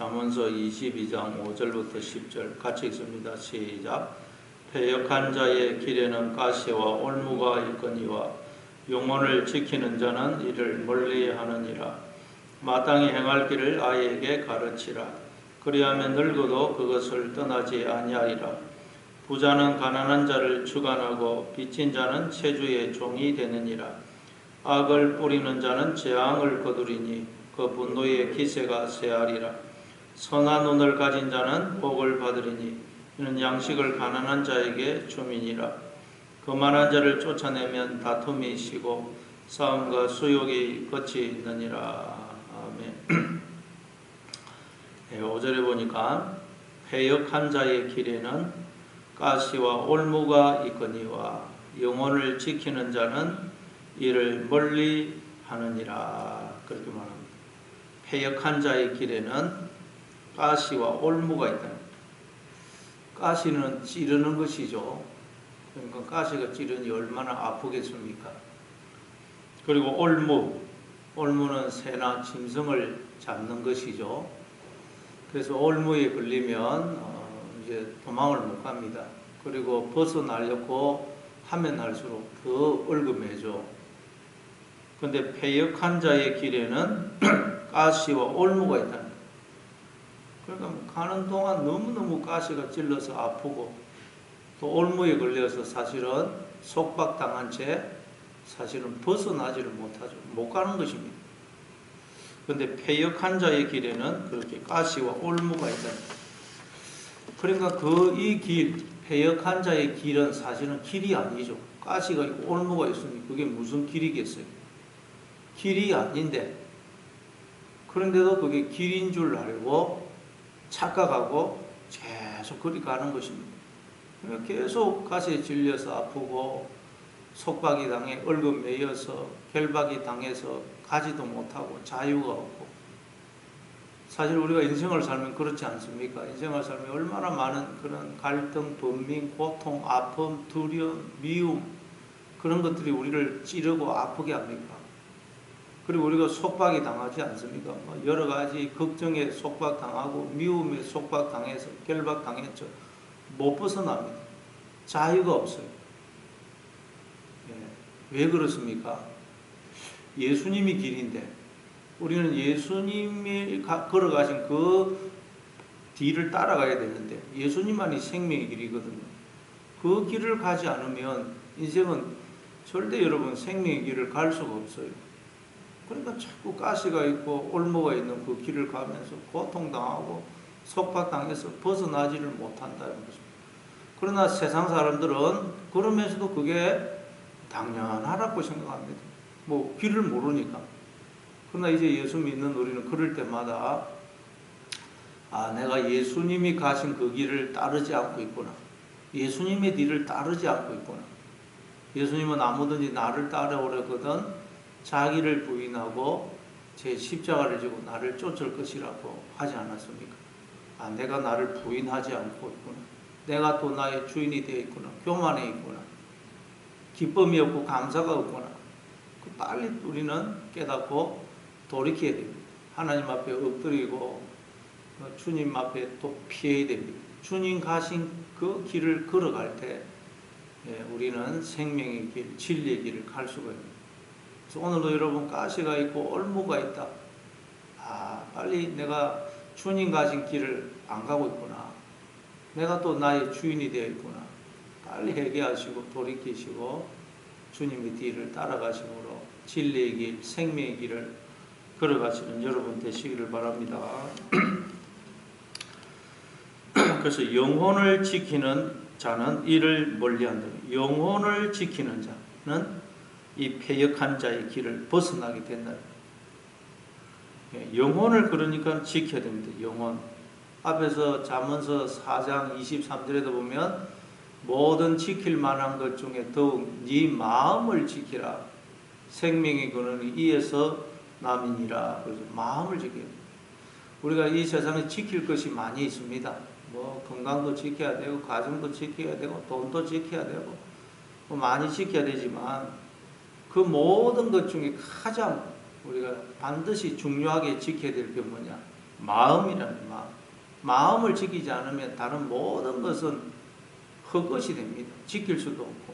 잠언서 22장 5절부터 10절 같이 읽습니다. 시작. 패역한 자의 길에는 가시와 올무가 있거니와 영혼을 지키는 자는 이를 멀리하느니라. 마땅히 행할 길을 아이에게 가르치라. 그리하면 늙어도 그것을 떠나지 아니하리라. 부자는 가난한 자를 주관하고 빚진 자는 체주의 종이 되느니라. 악을 뿌리는 자는 재앙을 거두리니 그 분노의 기세가 쇠하리라. 선한 눈을 가진 자는 복을 받으리니 이는 양식을 가난한 자에게 주민이라. 거만한 자를 쫓아내면 다툼이 있고 싸움과 수욕이 끝이 있느니라. 아멘. 5절에 보니까 패역한 자의 길에는 가시와 올무가 있거니와 영혼을 지키는 자는 이를 멀리 하느니라. 그렇게 말합니다. 패역한 자의 길에는 가시와 올무가 있다. 가시는 찌르는 것이죠. 그러니까 가시가 찌르니 얼마나 아프겠습니까? 그리고 올무는 새나 짐승을 잡는 것이죠. 그래서 올무에 걸리면 이제 도망을 못 갑니다. 그리고 벗어나려고 하면 할수록 더 얼금해져. 근데 패역한 자의 길에는 가시와 올무가 있다. 그러니까 가는 동안 너무너무 가시가 찔러서 아프고 또 올무에 걸려서 사실은 속박당한 채 사실은 벗어나지를 못하죠. 못 가는 것입니다. 그런데 패역한 자의 길에는 그렇게 가시와 올무가 있다. 그러니까 이 길, 패역한 자의 길은 사실은 길이 아니죠. 가시가 있고 올무가 있으니 그게 무슨 길이겠어요? 길이 아닌데 그런데도 그게 길인 줄 알고 착각하고 계속 그리 가는 것입니다. 그러니까 계속 가시에 질려서 아프고 속박이 당해 얼금 매여서 결박이 당해서 가지도 못하고 자유가 없고. 사실 우리가 인생을 살면 그렇지 않습니까? 인생을 살면 얼마나 많은 그런 갈등, 번민, 고통, 아픔, 두려움, 미움 그런 것들이 우리를 찌르고 아프게 합니까? 그리고 우리가 속박이 당하지 않습니까? 여러 가지 걱정에 속박당하고 미움에 속박당해서 결박당했죠. 못 벗어납니다. 자유가 없어요. 왜 그렇습니까? 예수님이 길인데 우리는 예수님이 걸어가신 그 뒤를 따라가야 되는데 예수님만이 생명의 길이거든요. 그 길을 가지 않으면 인생은 절대 여러분 생명의 길을 갈 수가 없어요. 그러니까 자꾸 가시가 있고 올무가 있는 그 길을 가면서 고통당하고 속박당해서 벗어나지를 못한다는 것입니다. 그러나 세상 사람들은 그러면서도 그게 당연하다고 생각합니다. 뭐 길을 모르니까. 그러나 이제 예수 믿는 우리는 그럴 때마다 내가 예수님이 가신 그 길을 따르지 않고 있구나. 예수님의 뒤를 따르지 않고 있구나. 예수님은 아무든지 나를 따라오려거든 자기를 부인하고 제 십자가를 지고 나를 쫓을 것이라고 하지 않았습니까? 내가 나를 부인하지 않고 있구나. 내가 또 나의 주인이 되어 있구나. 교만해 있구나. 기쁨이 없고 감사가 없구나. 빨리 우리는 깨닫고 돌이켜야 됩니다. 하나님 앞에 엎드리고 주님 앞에 또 피해야 됩니다. 주님 가신 그 길을 걸어갈 때 우리는 생명의 길, 진리의 길을 갈 수가 있습니다. 그래서 오늘도 여러분 가시가 있고 올무가 있다. 빨리 내가 주님 가신 길을 안 가고 있구나. 내가 또 나의 주인이 되어 있구나. 빨리 회개하시고 돌이키시고 주님의 뒤를 따라가심으로 진리의 길, 생명의 길을 걸어가시는 여러분 되시기를 바랍니다. 그래서 영혼을 지키는 자는 이를 멀리한다. 영혼을 지키는 자는 이 패역한 자의 길을 벗어나게 된다. 영혼을 그러니까 지켜야 됩니다. 영혼. 앞에서 잠언서 4장 23절에도 보면 모든 지킬 만한 것 중에 더욱 네 마음을 지키라. 생명의 근원이 이에서 남이니라. 그래서 마음을 지켜야 됩니다. 우리가 이 세상에 지킬 것이 많이 있습니다. 뭐 건강도 지켜야 되고 가정도 지켜야 되고 돈도 지켜야 되고 많이 지켜야 되지만 그 모든 것 중에 가장 우리가 반드시 중요하게 지켜야 될 게 뭐냐? 마음이라는 마음. 마음을 지키지 않으면 다른 모든 것은 헛것이 됩니다. 지킬 수도 없고.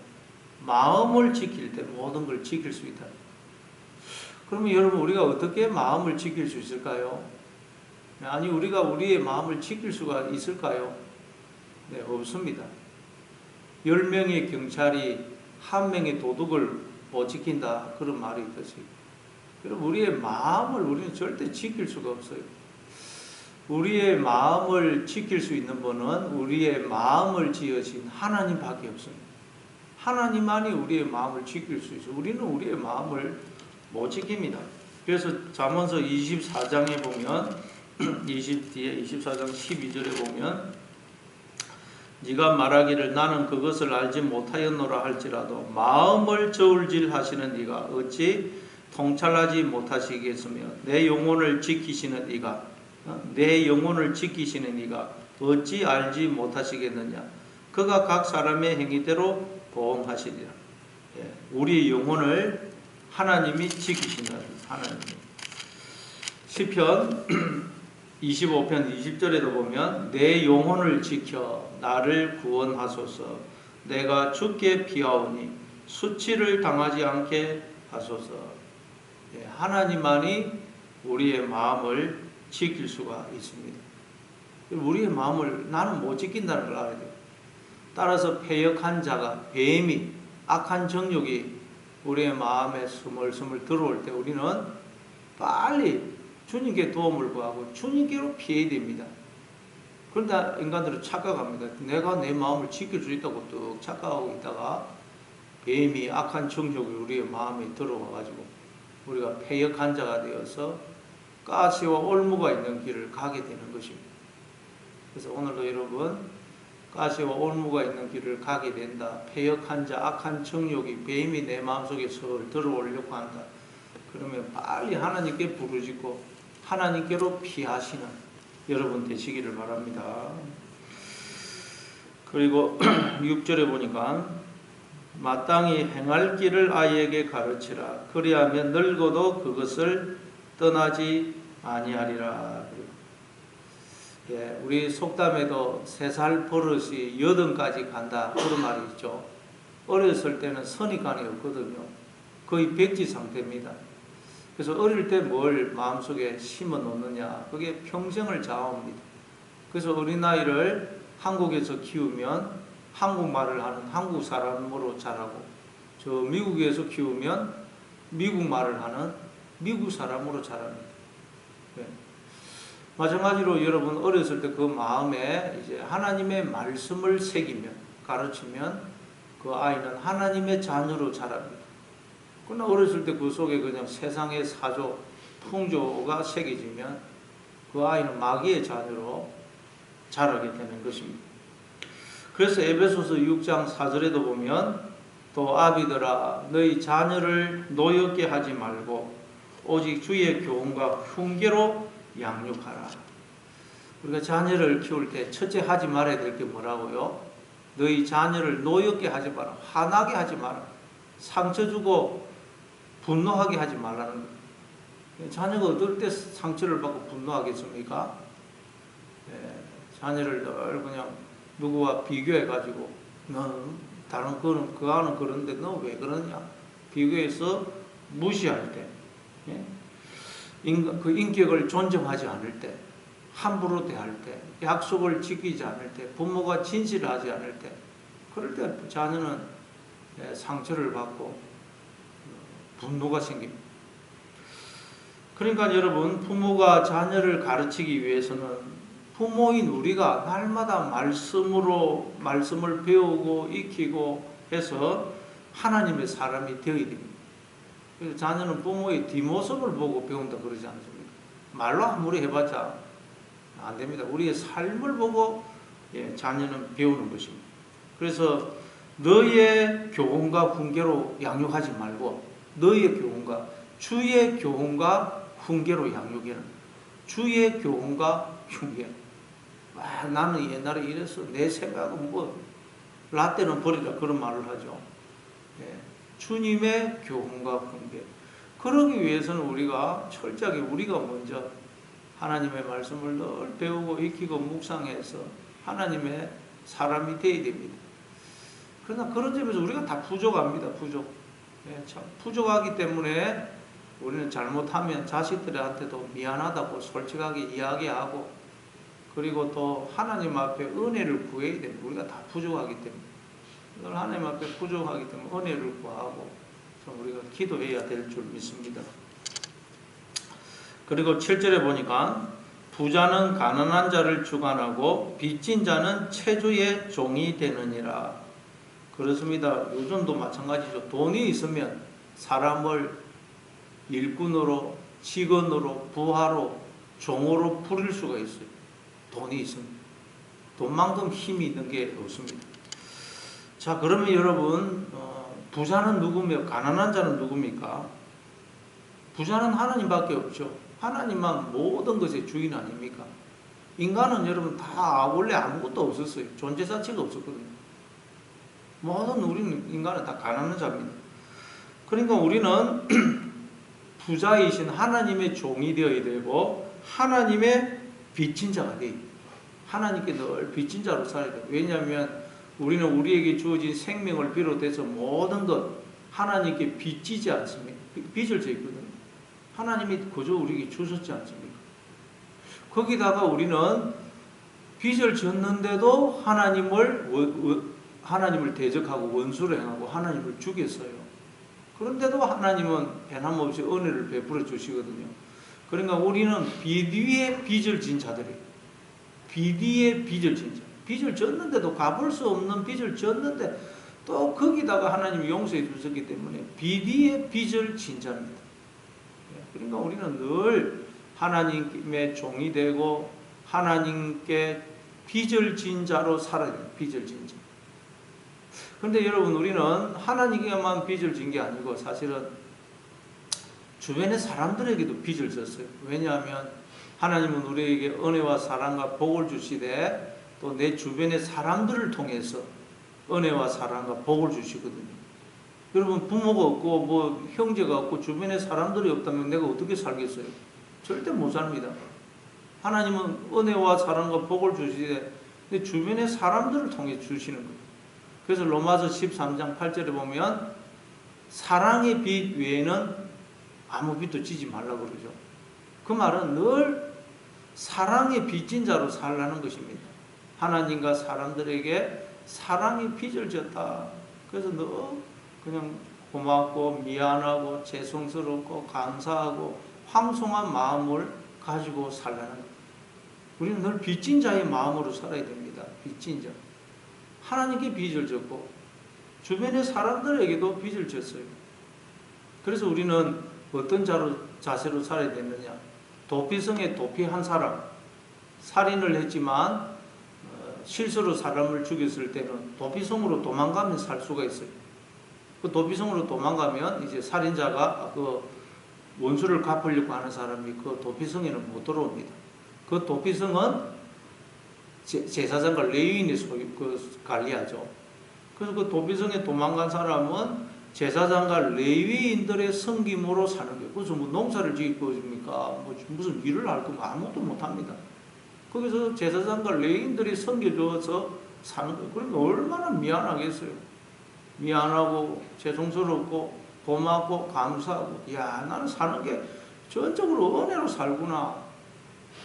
마음을 지킬 때 모든 걸 지킬 수 있다. 그러면 여러분, 우리가 어떻게 마음을 지킬 수 있을까요? 아니, 우리가 우리의 마음을 지킬 수가 있을까요? 네, 없습니다. 10명의 경찰이 1명의 도둑을 못 지킨다, 그런 말이 있듯이. 여러분, 우리의 마음을 우리는 절대 지킬 수가 없어요. 우리의 마음을 지킬 수 있는 분은 우리의 마음을 지으신 하나님밖에 없습니다. 하나님만이 우리의 마음을 지킬 수 있어요. 우리는 우리의 마음을 못 지킵니다. 그래서 잠언서 24장에 보면 24장 12절에 보면 네가 말하기를 나는 그것을 알지 못하였노라 할지라도 마음을 저울질하시는 네가 어찌 통찰하지 못하시겠으며 내 영혼을 지키시는 네가 어찌 알지 못하시겠느냐. 그가 각 사람의 행위대로 보응하시리라. 우리 영혼을 하나님이 지키시는 하나님. 시편 25편 20절에도 보면 내 영혼을 지켜 나를 구원하소서. 내가 죽게 피하오니 수치를 당하지 않게 하소서. 하나님만이 우리의 마음을 지킬 수가 있습니다. 우리의 마음을 나는 못 지킨다는 걸 알아야 돼요. 따라서 패역한 자가, 뱀이, 악한 정욕이 우리의 마음에 스물스물 들어올 때 우리는 빨리 주님께 도움을 구하고 주님께로 피해야 됩니다. 그런데 인간들은 착각합니다. 내가 내 마음을 지킬 수 있다고 뚝 착각하고 있다가 뱀이, 악한 정욕이 우리의 마음에 들어와가지고 우리가 패역한 자가 되어서 가시와 올무가 있는 길을 가게 되는 것입니다. 그래서 오늘도 여러분, 가시와 올무가 있는 길을 가게 된다. 패역한 자, 악한 정욕이, 뱀이 내 마음속에 설 들어오려고 한다. 그러면 빨리 하나님께 부르짖고 하나님께로 피하시는 여러분 되시기를 바랍니다. 그리고 6절에 보니까 마땅히 행할 길을 아이에게 가르치라. 그리하면 늙어도 그것을 떠나지 아니하리라. 우리 속담에도 3살 버릇이 80까지 간다, 그런 말이 있죠. 어렸을 때는 선입관이 없거든요. 거의 백지 상태입니다. 그래서 어릴 때 뭘 마음속에 심어 놓느냐, 그게 평생을 좌우합니다. 그래서 어린아이를 한국에서 키우면 한국말을 하는 한국 사람으로 자라고, 저 미국에서 키우면 미국 말을 하는 미국 사람으로 자랍니다. 마찬가지로 여러분 어렸을 때 그 마음에 이제 하나님의 말씀을 새기면, 가르치면 그 아이는 하나님의 자녀로 자랍니다. 그러나 어렸을 때 그 속에 그냥 세상의 사조, 풍조가 새겨지면 그 아이는 마귀의 자녀로 자라게 되는 것입니다. 그래서 에베소서 6장 4절에도 보면 또 아비들아 너희 자녀를 노엽게 하지 말고 오직 주의 교훈과 훈계로 양육하라. 우리가 자녀를 키울 때 첫째 하지 말아야 될 게 뭐라고요? 너희 자녀를 노엽게 하지 마라. 화나게 하지 마라. 상처 주고 분노하게 하지 말라는 거예요. 자녀가 어떨 때 상처를 받고 분노하겠습니까? 자녀를 늘 그냥 누구와 비교해가지고 너 다른 거는 그거는 그런데 너 왜 그러냐? 비교해서 무시할 때, 그 인격을 존중하지 않을 때, 함부로 대할 때, 약속을 지키지 않을 때, 부모가 진실을 하지 않을 때, 그럴 때 자녀는 상처를 받고 분노가 생깁니다. 그러니까 여러분, 부모가 자녀를 가르치기 위해서는 부모인 우리가 날마다 말씀을 배우고 익히고 해서 하나님의 사람이 되어야 됩니다. 그래서 자녀는 부모의 뒷모습을 보고 배운다 그러지 않습니까? 말로 아무리 해봤자 안 됩니다. 우리의 삶을 보고 자녀는 배우는 것입니다. 그래서 너의 교훈과 훈계로 양육하지 말고 너의 교훈과 주의 교훈과 훈계로 양육해라. 주의 교훈과 훈계. 나는 옛날에 이래서 내 생각은 뭐 라떼는 버리라 그런 말을 하죠. 주님의 교훈과 훈계. 그러기 위해서는 우리가 철저하게 우리가 먼저 하나님의 말씀을 늘 배우고 익히고 묵상해서 하나님의 사람이 되어야 됩니다. 그러나 그런 점에서 우리가 다 부족합니다. 참 부족하기 때문에 우리는 잘못하면 자식들한테도 미안하다고 솔직하게 이야기하고, 그리고 또 하나님 앞에 은혜를 구해야 됩니다. 우리가 다 부족하기 때문에. 늘 하나님 앞에 부족하기 때문에 은혜를 구하고 좀 우리가 기도해야 될 줄 믿습니다. 그리고 7절에 보니까 부자는 가난한 자를 주관하고 빚진 자는 채주의 종이 되느니라. 그렇습니다. 요즘도 마찬가지죠. 돈이 있으면 사람을 일꾼으로, 직원으로, 부하로, 종으로 부릴 수가 있어요. 돈이 있습니다. 돈만큼 힘이 있는 게 없습니다. 자, 그러면 여러분, 부자는 누구며 가난한 자는 누굽니까? 부자는 하나님밖에 없죠. 하나님만 모든 것의 주인 아닙니까? 인간은 여러분 다 원래 아무것도 없었어요. 존재 자체가 없었거든요. 모든 우리는 인간은 다 가난한 자입니다. 그러니까 우리는 부자이신 하나님의 종이 되어야 되고 하나님의 빚진 자가 돼요. 하나님께 늘 빚진 자로 살아야 돼요. 왜냐하면 우리는 우리에게 주어진 생명을 비롯해서 모든 것 하나님께 빚지지 않습니까? 빚을 져 있거든요. 하나님이 그저 우리에게 주셨지 않습니까? 거기다가 우리는 빚을 졌는데도 하나님을 대적하고 원수를 행하고 하나님을 죽였어요. 그런데도 하나님은 변함없이 은혜를 베풀어 주시거든요. 그러니까 우리는 빚 위에 빚을 진 자들이에요. 빚 위에 빚을 진 자. 빚을 졌는데도 갚을 수 없는 빚을 졌는데 또 거기다가 하나님이 용서해 주셨기 때문에 빚 위에 빚을 진 자입니다. 그러니까 우리는 늘 하나님의 종이 되고 하나님께 빚을 진 자로 살아야 돼요. 빚을 진 자. 그런데 여러분, 우리는 하나님께만 빚을 진 게 아니고 사실은 주변의 사람들에게도 빚을 졌어요. 왜냐하면 하나님은 우리에게 은혜와 사랑과 복을 주시되 또 내 주변의 사람들을 통해서 은혜와 사랑과 복을 주시거든요. 여러분, 부모가 없고 뭐 형제가 없고 주변에 사람들이 없다면 내가 어떻게 살겠어요? 절대 못 삽니다. 하나님은 은혜와 사랑과 복을 주시되 내 주변의 사람들을 통해 주시는 거예요. 그래서 로마서 13장 8절에 보면 사랑의 빚 외에는 아무 빚도 지지 말라고 그러죠. 그 말은 늘 사랑의 빚진 자로 살라는 것입니다. 하나님과 사람들에게 사랑의 빚을 졌다. 그래서 늘 그냥 고맙고 미안하고 죄송스럽고 감사하고 황송한 마음을 가지고 살라는 거예요. 우리는 늘 빚진 자의 마음으로 살아야 됩니다. 빚진 자. 하나님께 빚을 졌고 주변의 사람들에게도 빚을 졌어요. 그래서 우리는 어떤 자세로 살아야 되느냐. 도피성에 도피한 사람, 살인을 했지만 실수로 사람을 죽였을 때는 도피성으로 도망가면 살 수가 있어요. 그 도피성으로 도망가면 이제 살인자가 그 원수를 갚으려고 하는 사람이 그 도피성에는 못 들어옵니다. 그 도피성은 제사장과 레위인이 관리하죠. 그래서 그 도피성에 도망간 사람은 제사장과 레위인들의 섬김으로 사는 거예요. 그래서 뭐 농사를 지을 것입니까? 무슨 일을 할 거면 아무것도 못 합니다. 거기서 제사장과 레위인들이 섬겨줘서 사는 거예요. 그러니까 얼마나 미안하겠어요. 미안하고 죄송스럽고 고맙고 감사하고, 야, 나는 사는 게 전적으로 은혜로 살구나.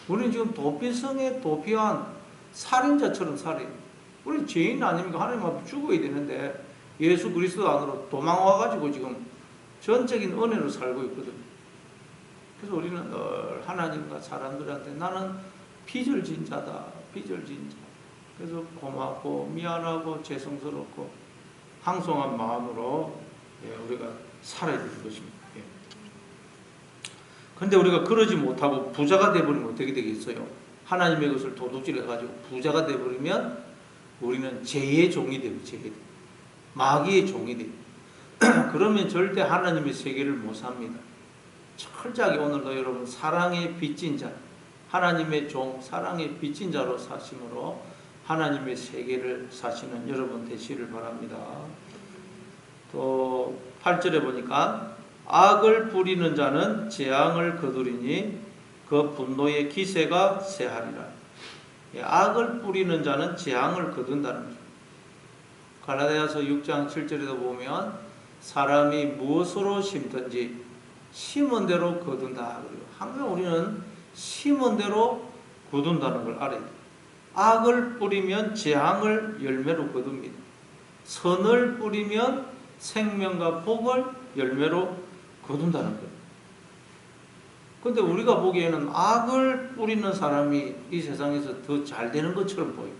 우리는 지금 도피성에 도피한 살인자처럼 살아요. 우리는 죄인 아닙니까? 하나님 앞에 죽어야 되는데 예수 그리스도 안으로 도망와가지고 지금 전적인 은혜로 살고 있거든요. 그래서 우리는 늘 하나님과 사람들한테 나는 빚을 진 자다. 빚을 진 자. 그래서 고맙고 미안하고 죄송스럽고 황송한 마음으로 우리가 살아야 되는 것입니다. 그런데 우리가 그러지 못하고 부자가 되어버리면 어떻게 되겠어요? 하나님의 것을 도둑질해가지고 부자가 되어버리면 우리는 죄의 종이 되고 마귀의 종이 되고 그러면 절대 하나님의 세계를 못 삽니다. 철저하게 오늘도 여러분 사랑의 빚진 자, 하나님의 종, 사랑의 빚진 자로 사심으로 하나님의 세계를 사시는 여러분 되시기를 바랍니다. 또 8절에 보니까 악을 부리는 자는 재앙을 거두리니 그 그 분노의 기세가 세하리라. 악을 뿌리는 자는 재앙을 거둔다는 거죠. 갈라디아서 6장 7절에도 보면 사람이 무엇으로 심든지 심은 대로 거둔다. 항상 우리는 심은 대로 거둔다는 걸 알아야 돼요. 악을 뿌리면 재앙을 열매로 거둡니다. 선을 뿌리면 생명과 복을 열매로 거둔다는 거예요. 근데 우리가 보기에는 악을 뿌리는 사람이 이 세상에서 더 잘 되는 것처럼 보여요.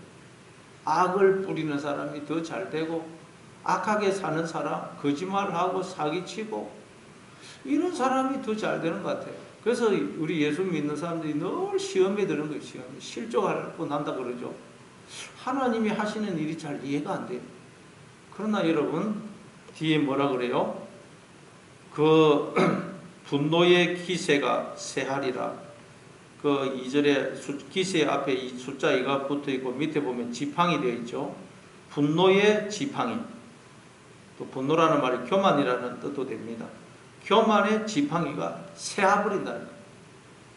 악을 뿌리는 사람이 더 잘 되고, 악하게 사는 사람, 거짓말하고 사기치고, 이런 사람이 더 잘 되는 것 같아요. 그래서 우리 예수 믿는 사람들이 늘 시험에 드는 거예요. 시험에. 실족하고 난다 그러죠. 하나님이 하시는 일이 잘 이해가 안 돼요. 그러나 여러분, 뒤에 뭐라 그래요? 그 분노의 기세가 세하리라. 그 2절에 기세 앞에 이 숫자 2가 붙어 있고 밑에 보면 지팡이 되어 있죠. 분노의 지팡이. 또 분노라는 말이 교만이라는 뜻도 됩니다. 교만의 지팡이가 세어버린다는 거예요.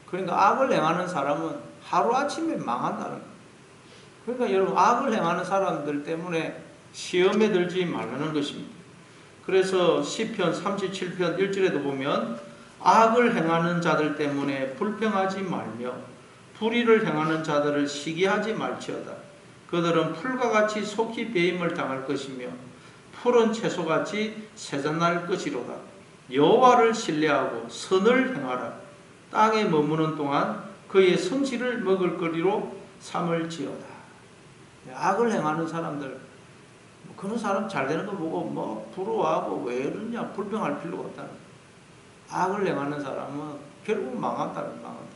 그러니까 악을 행하는 사람은 하루아침에 망한다는 거예요. 그러니까 여러분, 악을 행하는 사람들 때문에 시험에 들지 말라는 것입니다. 그래서 시편 37편 1절에도 보면 악을 행하는 자들 때문에 불평하지 말며 불의를 행하는 자들을 시기하지 말지어다. 그들은 풀과 같이 속히 배임을 당할 것이며 푸른 채소같이 세잔날 것이로다. 여호와를 신뢰하고 선을 행하라. 땅에 머무는 동안 그의 성실을 먹을 거리로 삼을지어다. 악을 행하는 사람들, 그런 사람 잘 되는 거 보고 뭐 부러워하고 왜 이러냐 불평할 필요가 없다는 거예요. 악을 행하는 사람은 결국 망한다는 망한다.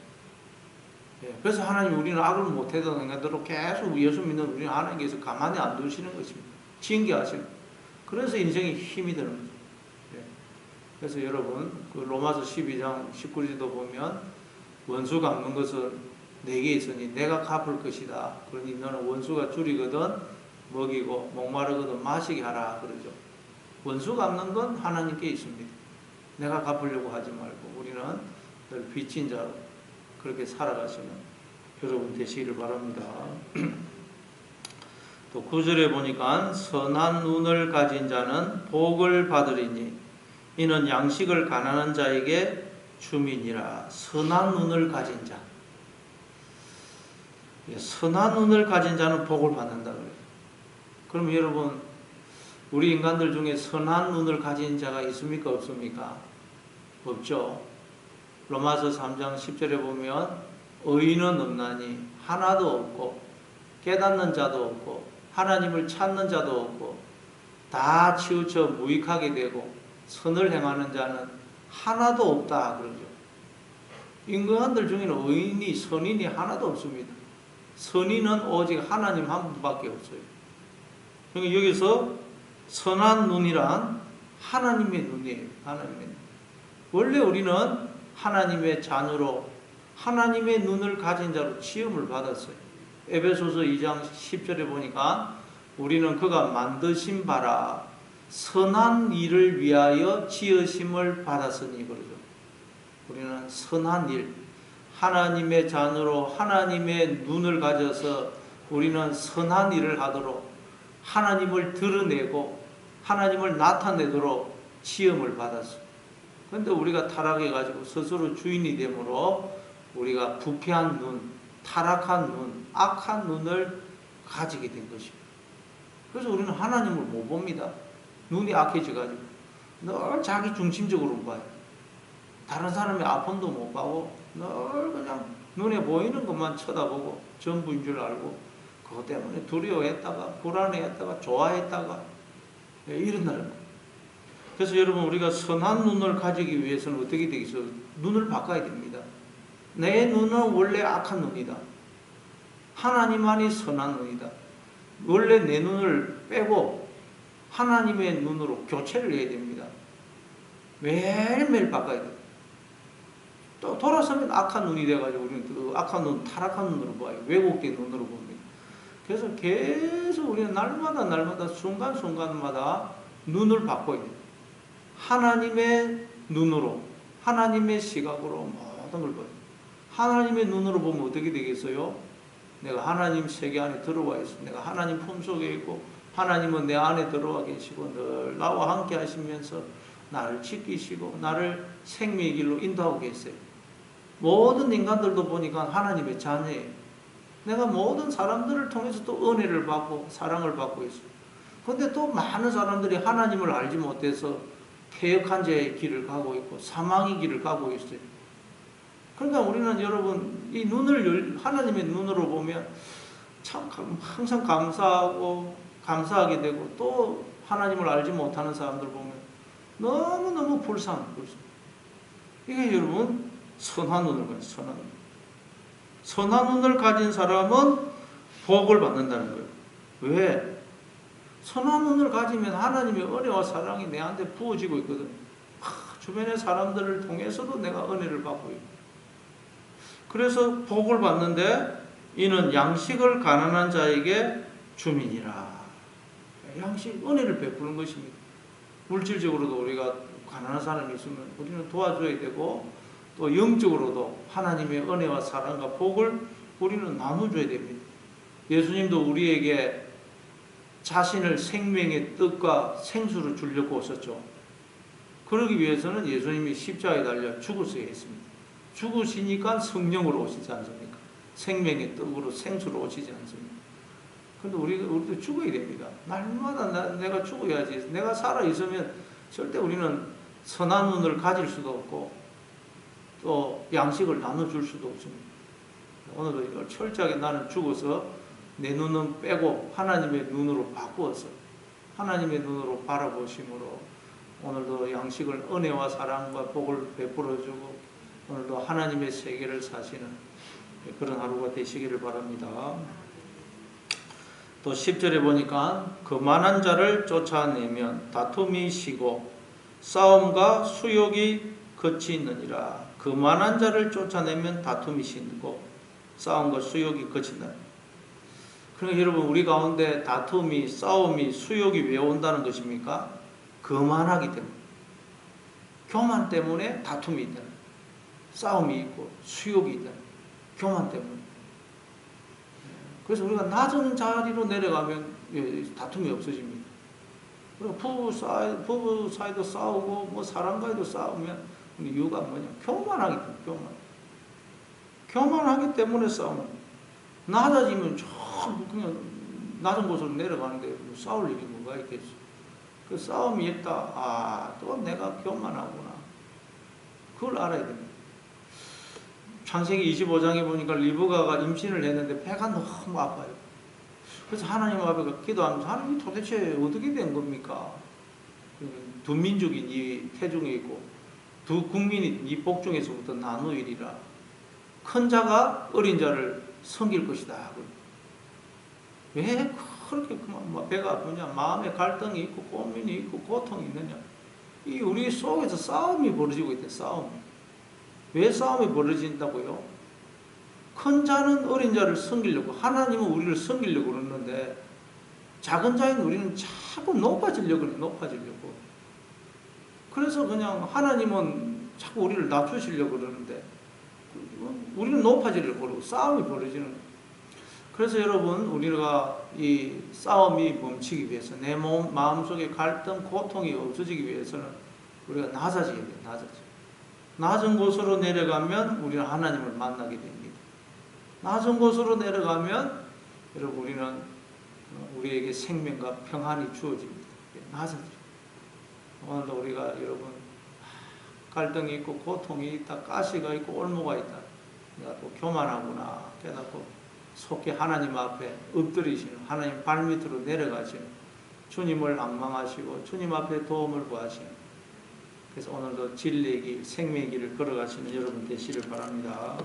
그래서 하나님 우리는 악을 못해도 행하도록 계속 예수 믿는 우리는 하나님께서 가만히 안 두시는 것입니다. 징계하시는. 그래서 인생에 힘이 드는 거죠. 그래서 여러분 그 로마서 12장 19절도 보면 원수 갚는 것은 내게 있으니 내가 갚을 것이다. 그러니 너는 원수가 줄이거든 먹이고 목마르거든 마시게 하라 그러죠. 원수 갚는 건 하나님께 있습니다. 내가 갚으려고 하지 말고 우리는 늘 빚진 자로 그렇게 살아가시는 여러분 되시기를 바랍니다. 또 9절에 보니까 선한 눈을 가진 자는 복을 받으리니 이는 양식을 가난한 자에게 줌이니라. 선한 눈을 가진 자. 선한 눈을 가진 자는 복을 받는다 그래요. 그럼 여러분 우리 인간들 중에 선한 눈을 가진 자가 있습니까? 없습니까? 없죠. 로마서 3장 10절에 보면 의인은 없나니 하나도 없고 깨닫는 자도 없고 하나님을 찾는 자도 없고 다 치우쳐 무익하게 되고 선을 행하는 자는 하나도 없다 그러죠. 인간들 중에는 의인이 선인이 하나도 없습니다. 선인은 오직 하나님 한 분밖에 없어요. 그러니까 여기서 선한 눈이란 하나님의 눈이에요. 하나님의 눈. 원래 우리는 하나님의 자녀로 하나님의 눈을 가진 자로 지음을 받았어요. 에베소서 2장 10절에 보니까 우리는 그가 만드신 바라 선한 일을 위하여 지으심을 받았으니 그러죠. 우리는 선한 일, 하나님의 자녀로 하나님의 눈을 가져서 우리는 선한 일을 하도록 하나님을 드러내고 하나님을 나타내도록 지음을 받았어요. 그런데 우리가 타락해가지고 스스로 주인이 되므로 우리가 부패한 눈, 타락한 눈, 악한 눈을 가지게 된 것입니다. 그래서 우리는 하나님을 못 봅니다. 눈이 악해져가지고 늘 자기 중심적으로 봐요. 다른 사람의 아픔도 못 봐고 늘 그냥 눈에 보이는 것만 쳐다보고 전부인 줄 알고 그것 때문에 두려워했다가 불안해했다가 좋아했다가 이런다는 거예요. 그래서 여러분 우리가 선한 눈을 가지기 위해서는 어떻게 되겠어요? 눈을 바꿔야 됩니다. 내 눈은 원래 악한 눈이다. 하나님만이 선한 눈이다. 원래 내 눈을 빼고 하나님의 눈으로 교체를 해야 됩니다. 매일매일 바꿔야 돼요. 또 돌아서면 악한 눈이 돼가지고 우리는 그 악한 눈, 타락한 눈으로 봐요. 왜곡된 눈으로 봅니다. 그래서 계속 우리는 날마다 순간순간마다 눈을 바꿔야 돼요. 하나님의 눈으로, 하나님의 시각으로 모든 걸 봐요. 하나님의 눈으로 보면 어떻게 되겠어요? 내가 하나님 세계 안에 들어와 있어. 내가 하나님 품속에 있고 하나님은 내 안에 들어와 계시고 늘 나와 함께 하시면서 나를 지키시고 나를 생명의 길로 인도하고 계세요. 모든 인간들도 보니까 하나님의 자녀예요. 내가 모든 사람들을 통해서 또 은혜를 받고 사랑을 받고 있어요. 그런데 또 많은 사람들이 하나님을 알지 못해서 퇴역한 자의 길을 가고 있고 사망의 길을 가고 있어요. 그러니까 우리는 여러분 이 눈을 하나님의 눈으로 보면 참 항상 감사하게 되고 또 하나님을 알지 못하는 사람들 보면 너무너무 불쌍. 이게 여러분 선한 눈을 가진 선한 눈. 선한 눈을 가진 사람은 복을 받는다는 거예요. 왜? 선한 눈을 가지면 하나님의 은혜와 사랑이 내한테 부어지고 있거든. 주변의 사람들을 통해서도 내가 은혜를 받고 있고. 그래서 복을 받는데 이는 양식을 가난한 자에게 주민이라. 양식, 은혜를 베푸는 것입니다. 물질적으로도 우리가 가난한 사람이 있으면 우리는 도와줘야 되고 또 영적으로도 하나님의 은혜와 사랑과 복을 우리는 나눠줘야 됩니다. 예수님도 우리에게 자신을 생명의 뜻과 생수를 주려고 오셨죠. 그러기 위해서는 예수님이 십자가에 달려 죽으셔야 했습니다. 죽으시니까 성령으로 오시지 않습니까? 생명의 떡으로 생수로 오시지 않습니까? 그런데 우리도 죽어야 됩니다. 날마다 내가 죽어야지. 내가 살아있으면 절대 우리는 선한 눈을 가질 수도 없고 또 양식을 나눠줄 수도 없습니다. 오늘도 이걸 철저하게 나는 죽어서 내 눈은 빼고 하나님의 눈으로 바꾸어서 하나님의 눈으로 바라보심으로 오늘도 양식을 은혜와 사랑과 복을 베풀어주고 오늘도 하나님의 세계를 사시는 그런 하루가 되시기를 바랍니다. 또 10절에 보니까 거만한 자를 쫓아내면 다툼이 쉬고 싸움과 수욕이 그치느니라. 거만한 자를 쫓아내면 다툼이 쉬고 싸움과 수욕이 그친다. 그러니까 여러분 우리 가운데 다툼이 싸움이 수욕이 왜 온다는 것입니까? 거만하기 때문에. 교만 때문에 다툼이 있다. 싸움이 있고 수욕이 있다. 교만 때문에. 그래서 우리가 낮은 자리로 내려가면 다툼이 없어집니다. 그리고 부부 사이도 싸우고 뭐 사람과도 싸우면 이유가 뭐냐? 교만하기 때문에. 교만하기 때문에 싸우는. 낮아지면 그냥 낮은 곳으로 내려가는데 뭐 싸울 일이 뭐가 있겠어? 그 싸움이 있다. 또 내가 교만하구나. 그걸 알아야 됩니다. 창세기 25장에 보니까 리브가가 임신을 했는데 배가 너무 아파요. 그래서 하나님 앞에 기도하면서 하나님 도대체 어떻게 된 겁니까? 두 민족이 네 태중에 있고 두 국민이 네 복중에서부터 나누이리라. 큰 자가 어린 자를 섬길 것이다. 왜 그렇게 배가 아프냐? 마음에 갈등이 있고 고민이 있고 고통이 있느냐? 이 우리 속에서 싸움이 벌어지고 있대. 싸움. 왜 싸움이 벌어진다고요? 큰 자는 어린 자를 섬기려고 하나님은 우리를 섬기려고 그러는데 작은 자인 우리는 자꾸 높아지려고 그래. 높아지려고. 그래서 그냥 하나님은 자꾸 우리를 낮추시려고 그러는데 우리는 높아지려고 그러고 싸움이 벌어지는 거예요. 그래서 여러분 우리가 이 싸움이 멈추기 위해서 내 마음속에 갈등, 고통이 없어지기 위해서는 우리가 낮아져야 돼요. 낮은 곳으로 내려가면 우리는 하나님을 만나게 됩니다. 낮은 곳으로 내려가면 여러분 우리는 우리에게 생명과 평안이 주어집니다. 낮아져요. 오늘도 우리가 여러분 갈등이 있고 고통이 있다, 가시가 있고 올무가 있다. 내가 또 교만하구나 깨닫고 속히 하나님 앞에 엎드리시는 하나님 발밑으로 내려가시는 주님을 앙망하시고 주님 앞에 도움을 구하시는 그래서 오늘도 진리의 길, 생명의 길을 걸어가시는 여러분 되시길 바랍니다.